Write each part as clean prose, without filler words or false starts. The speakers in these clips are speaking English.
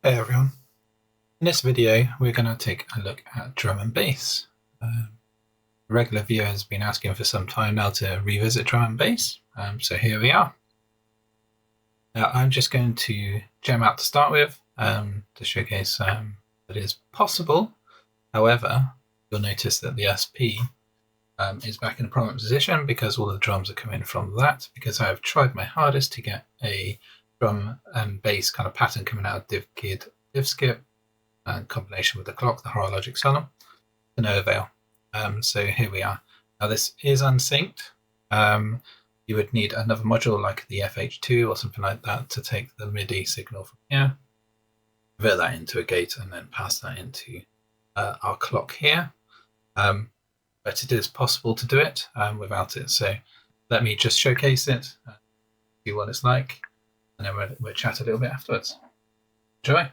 Hey everyone, in this video we're going to take a look at drum and bass. A regular viewer has been asking for some time now to revisit drum and bass, so here we are. Now I'm just going to jam out to start with to showcase that it is possible. However, you'll notice that the SP is back in a prominent position because all the drums are coming from that, because I have tried my hardest to get a drum and bass kind of pattern coming out of DivKid, DivSkip, and combination with the clock, the horologic solemn, to no avail. So here we are. Now this is unsynced. You would need another module like the FH2 or something like that to take the MIDI signal from here, convert that into a gate, and then pass that into our clock here. But it is possible to do it without it. So let me just showcase it, see what it's like, and then we'll chat a little bit afterwards. Enjoy.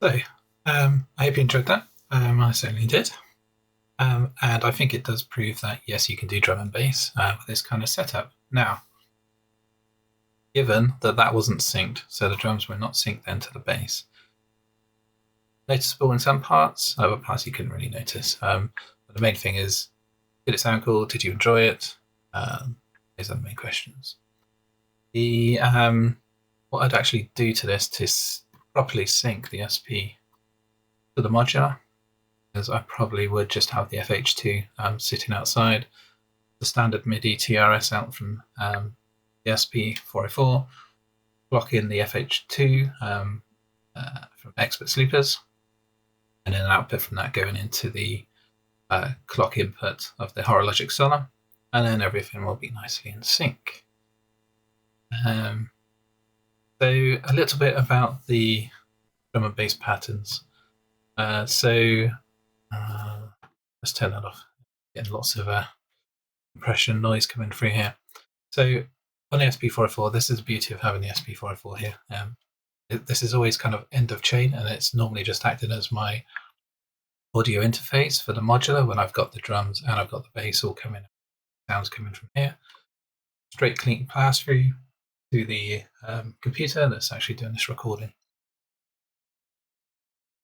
So I hope you enjoyed that. I certainly did. And I think it does prove that, yes, you can do drum and bass with this kind of setup. Now, given that that wasn't synced, so the drums were not synced then to the bass, noticeable in some parts, other parts you couldn't really notice. But the main thing is, did it sound cool? Did you enjoy it? Those are the main questions. What I'd actually do to this to properly sync the SP to the modular, is I probably would just have the FH2 sitting outside, the standard MIDI TRS out from the SP404, block in the FH2 from expert sleepers, and then an output from that going into the clock input of the Horologic Solar, and then everything will be nicely in sync. So a little bit about the drum and bass patterns. Let's turn that off. Getting lots of compression noise coming through here. So on the SP404, this is the beauty of having the SP404 here. This is always kind of end of chain, and it's normally just acting as my audio interface for the modular when I've got the drums and I've got the bass all coming, sounds coming from here. Straight clean pass through to the computer that's actually doing this recording.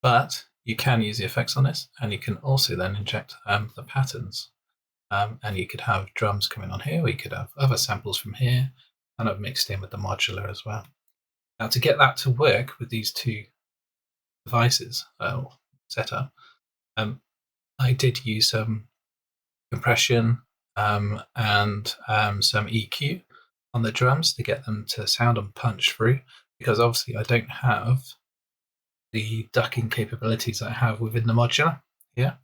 But you can use the effects on this, and you can also then inject the patterns. And you could have drums coming on here, or you could have other samples from here, and I've mixed in with the modular as well. Now, to get that to work with these two devices setup, I did use some compression and some EQ on the drums to get them to sound and punch through, because obviously I don't have the ducking capabilities that I have within the modular here.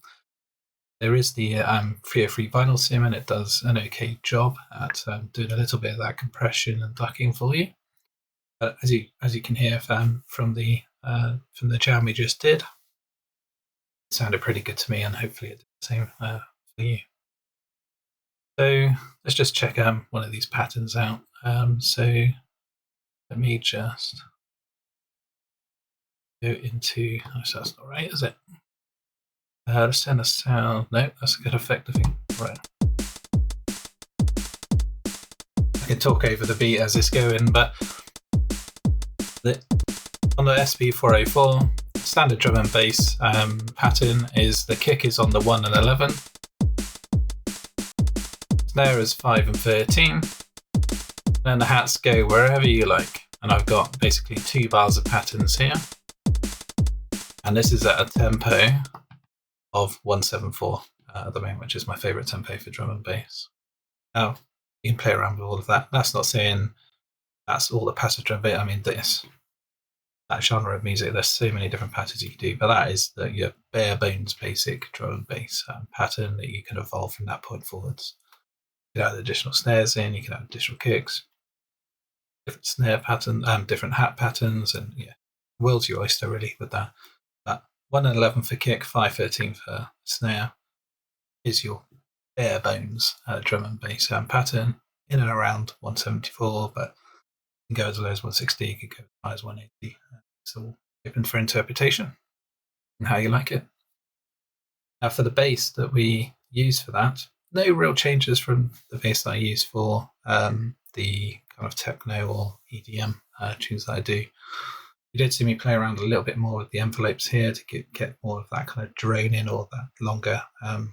There is the 303 vinyl sim, and it does an okay job at doing a little bit of that compression and ducking for you. But as you can hear from the jam we just did, it sounded pretty good to me, and hopefully it did the same for you. So let's just check one of these patterns out. So let me just go into. Oh, so that's not right, is it? Let's turn the sound. No, that's a good effect, I think. Right. I can talk over the beat as it's going, but on the SP404, standard drum and bass pattern is the kick is on the 1 and 11, snare is 5 and 13, and then the hats go wherever you like. And I've got basically 2 bars of patterns here, and this is at a tempo of 174 at the moment, which is my favourite tempo for drum and bass. Now, you can play around with all of that. That's not saying that's all the passive drum bass. I mean, that genre of music, there's so many different patterns you can do, but that is your bare bones basic drum and bass pattern that you can evolve from that point forwards. You can add additional snares in, you can add additional kicks, different snare pattern, different hat patterns, and yeah, world's your oyster really with that. 1 and 11 for kick, 5/13 for snare is your bare bones drum and bass pattern, in and around 174, but you can go as low as 160, you can go as high as 180. It's all open for interpretation and how you like it. Now, for the bass that we use for that, no real changes from the bass that I use for the kind of techno or EDM tunes that I do. You did see me play around a little bit more with the envelopes here to get more of that kind of droning or that longer kind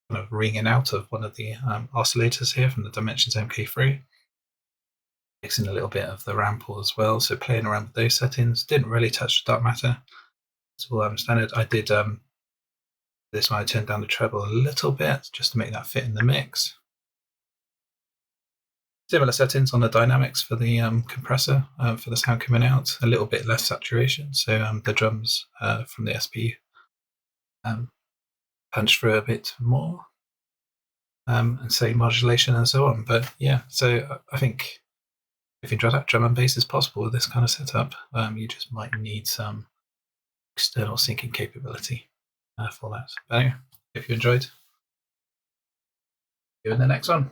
of ringing out of one of the oscillators here from the Dimensions MK3. Mixing a little bit of the rample as well, so playing around with those settings. Didn't really touch the dark matter. It's all standard. I did this one, I turned down the treble a little bit just to make that fit in the mix. Similar settings on the dynamics for the compressor for the sound coming out, a little bit less saturation, so the drums from the SP punch through a bit more, and say modulation and so on. But yeah, so I think if you enjoy that, drum and bass is possible with this kind of setup. You just might need some external syncing capability for that. But anyway, if you enjoyed, see you in the next one.